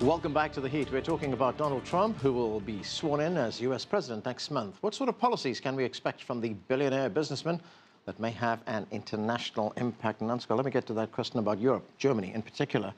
Welcome back to The Heat. We're talking about Donald Trump, who will be sworn in as US president next month. What sort of policies can we expect from the billionaire businessman that may have an international impact? And Ansgar, let me get to that question about Europe, Germany in particular.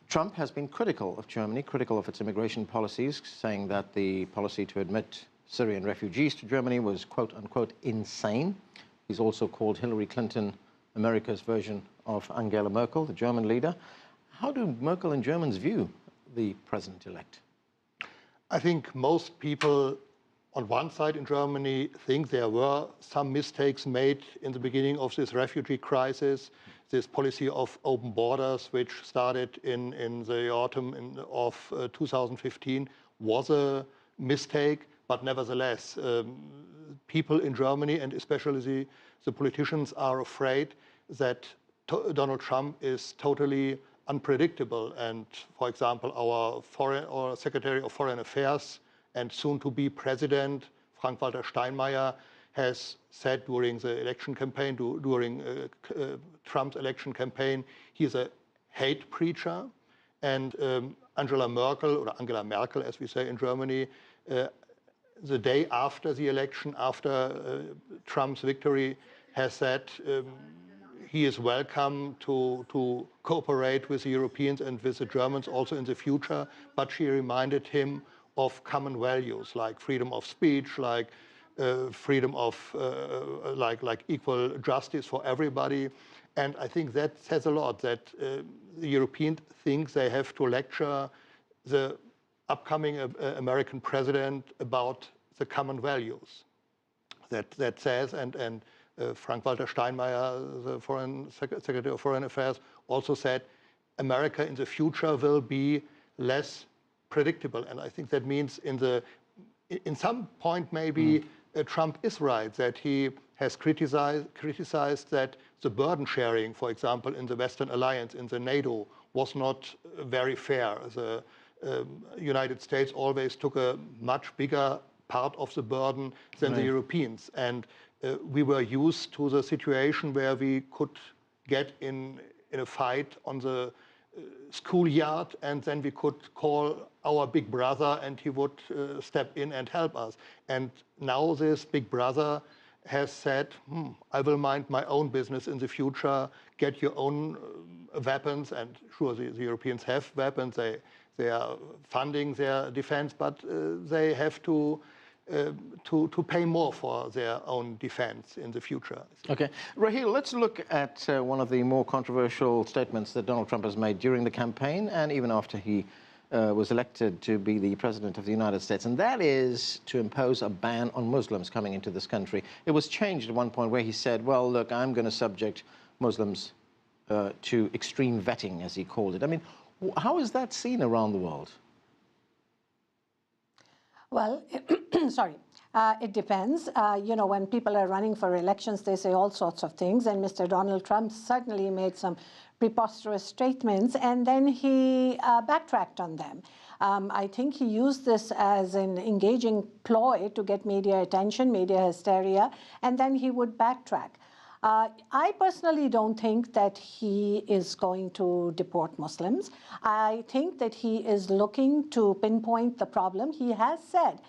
Trump has been critical of Germany, critical of its immigration policies, saying that the policy to admit Syrian refugees to Germany was, quote unquote, insane. He's also called Hillary Clinton America's version of Angela Merkel, the German leader. How do Merkel and Germans view the president-elect? I think most people on one side in Germany think there were some mistakes made in the beginning of this refugee crisis. This policy of open borders, which started in the autumn of 2015, was a mistake. But nevertheless, people in Germany, and especially the politicians, are afraid that Donald Trump is totally unpredictable. And for example, our Secretary of Foreign Affairs and soon-to-be President, Frank-Walter Steinmeier, has said during the election campaign, during Trump's election campaign, he's a hate preacher. And Angela Merkel, as we say in Germany, the day after the election, after Trump's victory, has said he is welcome to cooperate with the Europeans and with the Germans also in the future, but she reminded him of common values like freedom of speech, like freedom of like equal justice for everybody. And I think that says a lot, that the Europeans think they have to lecture the upcoming American president about the common values. That says, and Frank-Walter Steinmeier, the Secretary of Foreign Affairs, also said America in the future will be less predictable. And I think that means in some point maybe Trump is right, that he has criticized that the burden sharing, for example, in the Western Alliance, in the NATO, was not very fair. The United States always took a much bigger part of the burden than the Europeans. And we were used to the situation where we could get in a fight on the schoolyard, and then we could call our big brother and he would step in and help us. And now this big brother has said, I will mind my own business in the future, get your own weapons. And sure, the Europeans have weapons, they are funding their defense, but they have to pay more for their own defense in the future. Okay. Raheel, let's look at one of the more controversial statements that Donald Trump has made during the campaign and even after he was elected to be the president of the United States, and that is to impose a ban on Muslims coming into this country. It was changed at one point where he said, well, look, I'm going to subject Muslims to extreme vetting, as he called it. I mean, how is that seen around the world? Well, sorry, it depends. You know, when people are running for elections, they say all sorts of things. And Mr. Donald Trump certainly made some preposterous statements, and then he backtracked on them. I think he used this as an engaging ploy to get media attention, media hysteria, and then he would backtrack. I personally don't think that he is going to deport Muslims. I think that he is looking to pinpoint the problem. He has said,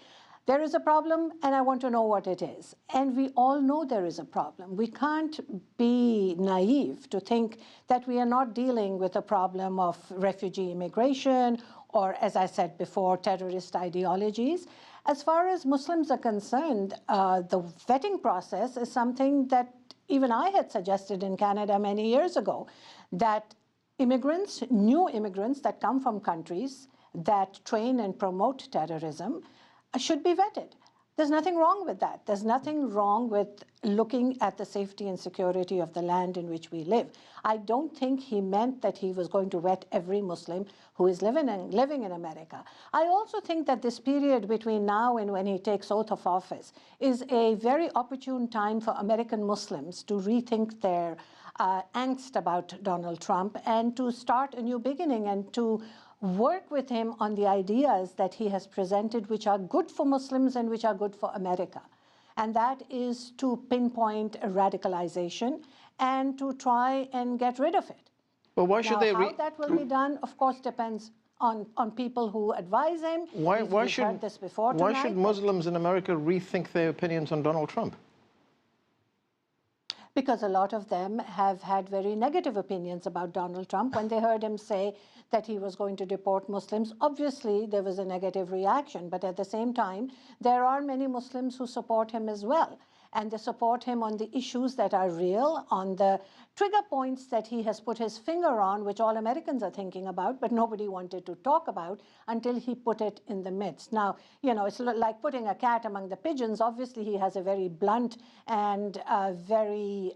there is a problem and I want to know what it is. And we all know there is a problem. We can't be naive to think that we are not dealing with a problem of refugee immigration or, as I said before, terrorist ideologies. As far as Muslims are concerned, the vetting process is something that even I had suggested in Canada many years ago, that immigrants, new immigrants that come from countries that train and promote terrorism should be vetted. There's nothing wrong with that. There's nothing wrong with looking at the safety and security of the land in which we live. I don't think he meant that he was going to vet every Muslim who is living in America. I also think that this period between now and when he takes oath of office is a very opportune time for American Muslims to rethink their angst about Donald Trump and to start a new beginning and to work with him on the ideas that he has presented, which are good for Muslims and which are good for America. And that is to pinpoint radicalization and to try and get rid of it. Well, why should they? How that will be done, of course, depends on people who advise him. Why We've heard this before why tonight, should Muslims in America rethink their opinions on Donald Trump? Because a lot of them have had very negative opinions about Donald Trump. When they heard him say that he was going to deport Muslims, obviously there was a negative reaction. But at the same time, there are many Muslims who support him as well. And they support him on the issues that are real, on the trigger points that he has put his finger on, which all Americans are thinking about, but nobody wanted to talk about until he put it in the midst. Now, you know, it's like putting a cat among the pigeons. Obviously, he has a very blunt and very,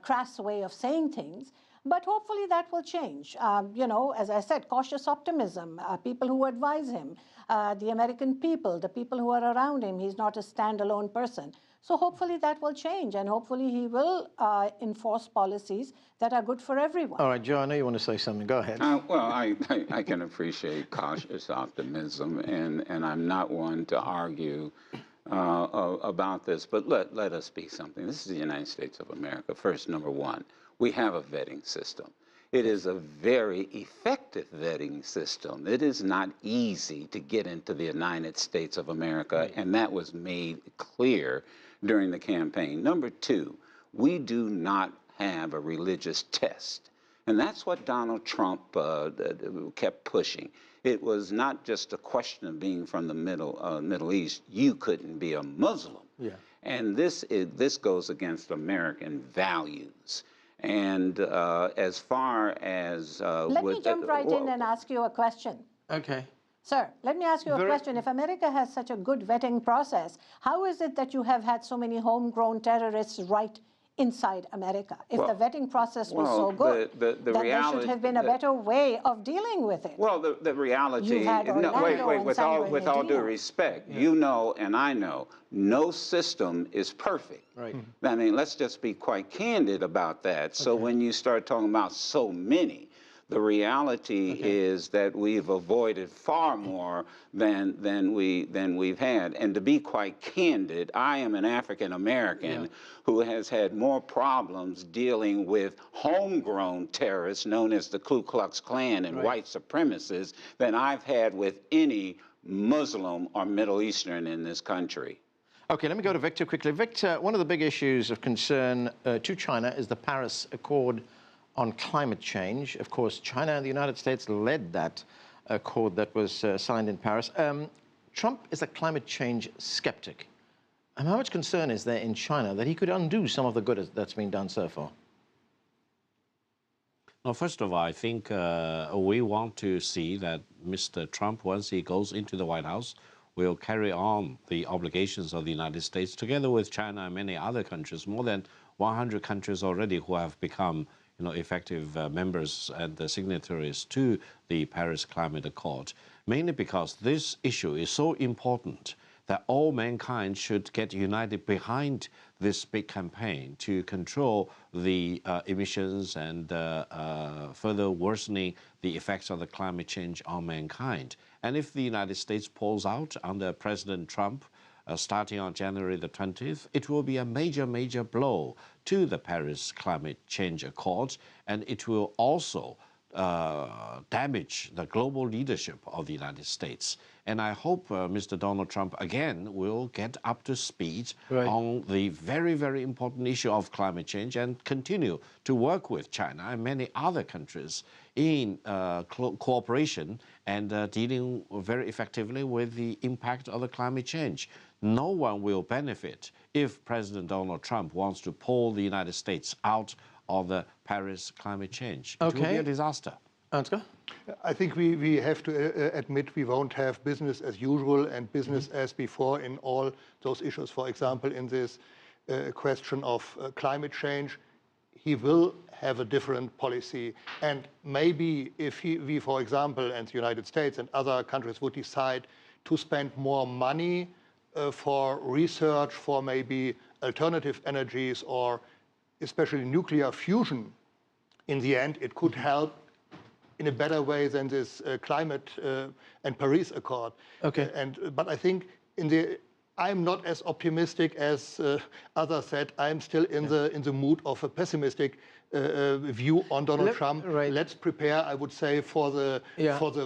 crass way of saying things. But hopefully that will change. You know, as I said, cautious optimism, people who advise him, the American people, the people who are around him. He's not a standalone person. So hopefully that will change, and hopefully he will enforce policies that are good for everyone. All right, Joe, I know you want to say something. Go ahead. Well, I can appreciate cautious optimism, and I'm not one to argue about this, but let us be something. This is the United States of America. First, number one, we have a vetting system. It is a very effective vetting system. It is not easy to get into the United States of America, and that was made clear during the campaign. Number two, we do not have a religious test. And that's what Donald Trump kept pushing. It was not just a question of being from the Middle East. You couldn't be a Muslim. Yeah. And this goes against American values. And as far as let me jump right in and ask you a question. Okay. Sir, let me ask you a question. If America has such a good vetting process, how is it that you have had so many homegrown terrorists right inside America? If the vetting process was so good, then there should have been a better way of dealing with it. Well, the reality, wait, with all due respect, you know and I know, no system is perfect. Right. I mean, let's just be quite candid about that. So when you start talking about so many, the reality is that we've avoided far more than we've had. And to be quite candid, I am an African American who has had more problems dealing with homegrown terrorists known as the Ku Klux Klan and white supremacists than I've had with any Muslim or Middle Eastern in this country. Okay, let me go to Victor quickly. Victor, one of the big issues of concern to China is the Paris Accord on climate change. Of course, China and the United States led that accord that was signed in Paris. Trump is a climate change skeptic. And how much concern is there in China that he could undo some of the good that's been done so far? Well, first of all, I think we want to see that Mr. Trump, once he goes into the White House, will carry on the obligations of the United States together with China and many other countries, more than 100 countries already who have become effective members and signatories to the Paris Climate Accord, mainly because this issue is so important that all mankind should get united behind this big campaign to control the emissions and further worsening the effects of the climate change on mankind. And if the United States pulls out under President Trump, starting on January the 20th, it will be a major, major blow to the Paris Climate Change Accord, and it will also damage the global leadership of the United States. And I hope Mr. Donald Trump again will get up to speed on the very, very important issue of climate change and continue to work with China and many other countries in cooperation and dealing very effectively with the impact of the climate change. No one will benefit if President Donald Trump wants to pull the United States out of the Paris climate change. It will be a disaster. Ansgar? I think we have to admit we won't have business as usual and business as before in all those issues. For example, in this question of climate change, he will have a different policy. And maybe if we, for example, and the United States and other countries would decide to spend more money for research, for maybe alternative energies or especially nuclear fusion, in the end, it could help in a better way than this climate and Paris Accord. Okay. But I think I'm not as optimistic as others said. I'm still in the mood of a pessimistic view on Donald Trump. Right. Let's prepare, I would say, for the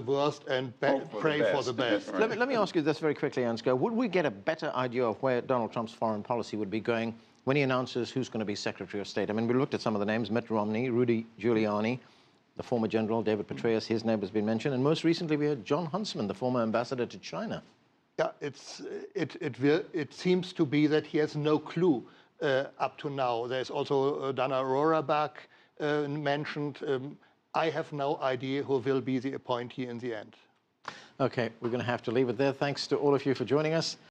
worst and pray for the best. Let me ask you this very quickly, Ansgar. Would we get a better idea of where Donald Trump's foreign policy would be going when he announces who's going to be Secretary of State? I mean, we looked at some of the names: Mitt Romney, Rudy Giuliani, the former general David Petraeus, his name has been mentioned, and most recently we had John Huntsman, the former ambassador to China. Yeah, it seems to be that he has no clue up to now. There's also Dana Rohraback mentioned. I have no idea who will be the appointee in the end. Okay, we're going to have to leave it there. Thanks to all of you for joining us.